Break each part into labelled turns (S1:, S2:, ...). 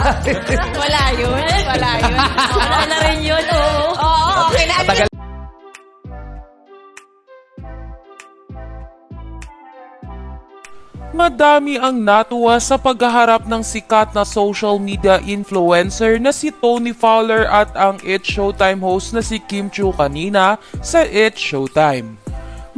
S1: Wala yun. Wala yun. Wala na rin yun. Oo, okay na.
S2: Madami ang natuwa sa paghaharap ng sikat na social media influencer na si Tony Fowler at ang It's Showtime host na si Kim Chiu kanina sa It's Showtime.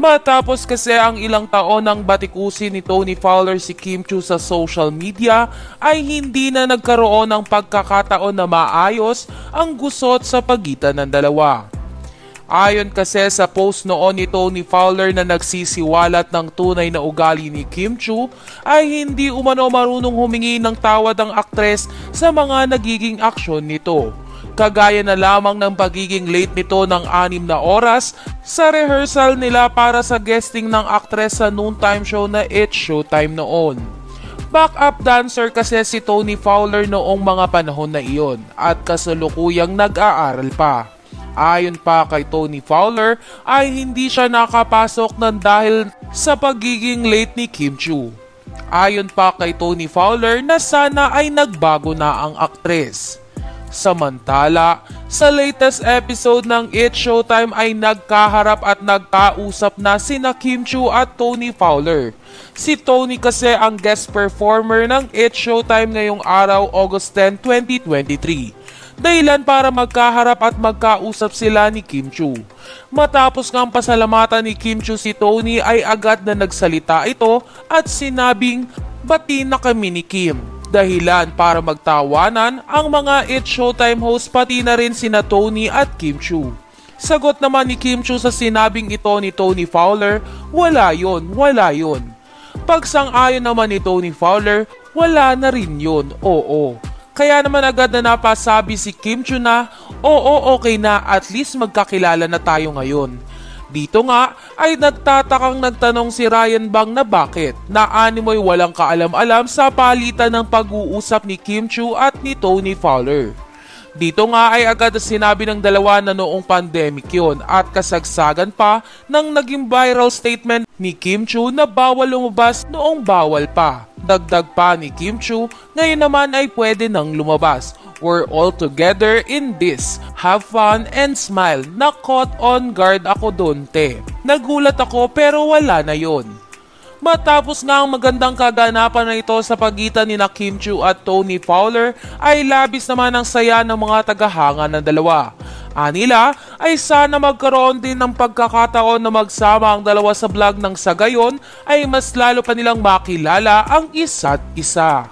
S2: Matapos kasi ang ilang taon ng batikusin ni Tony Fowler si Kim Chiu sa social media ay hindi na nagkaroon ng pagkakataon na maayos ang gusot sa pagitan ng dalawa. Ayon kasi sa post noon ni Tony Fowler na nagsisiwalat ng tunay na ugali ni Kim Chiu ay hindi umano marunong humingi ng tawad ang aktres sa mga nagiging aksyon nito. Kagaya na lamang ng pagiging late nito ng 6 na oras sa rehearsal nila para sa guesting ng aktres sa noontime show na It's Showtime noon. Backup dancer kasi si Tony Fowler noong mga panahon na iyon at kasalukuyang nag-aaral pa. Ayon pa kay Tony Fowler ay hindi siya nakapasok ng dahil sa pagiging late ni Kim Chiu. Ayon pa kay Tony Fowler na sana ay nagbago na ang aktres. Samantala, sa latest episode ng It's Showtime ay nagkaharap at nagkausap na sina Kim Chiu at Tony Fowler. Si Tony kasi ang guest performer ng It's Showtime ngayong araw August 10, 2023. Dahilan para magkaharap at magkausap sila ni Kim Chiu. Matapos ngang pasalamatan ni Kim Chiu si Tony ay agad na nagsalita ito at sinabing bati na kami ni Kim. Dahilan para magtawanan ang mga It's Showtime host pati na rin sina Tony at Kim Chiu. Sagot naman ni Kim Chiu sa sinabing ito ni Tony Fowler, wala yon. Pagsang-ayon naman ni Tony Fowler, wala na rin yun, oo. Kaya naman agad na napasabi si Kim Chiu na, oo okay na at least magkakilala na tayo ngayon. Dito nga ay nagtatakang nagtanong si Ryan Bang na bakit na animoy walang kaalam-alam sa palitan ng pag-uusap ni Kim Chiu at ni Tony Fowler. Dito nga ay agad sinabi ng dalawa na noong pandemic yon at kasagsagan pa ng naging viral statement ni Kim Chiu na bawal lumabas noong bawal pa. Dagdag pa ni Kim Chiu, ngayon naman ay pwede nang lumabas. We're all together in this. Have fun and smile. Na caught on guard ako doon, te. Nagulat ako pero wala na yon. Matapos nga ang magandang kaganapan na ito sa pagitan ni Kim Chiu at Tony Fowler ay labis naman ang saya ng mga tagahanga ng dalawa. Anila ay sana magkaroon din ng pagkakataon na magsama ang dalawa sa vlog ng sa gayon ay mas lalo pa nilang makilala ang isa't isa.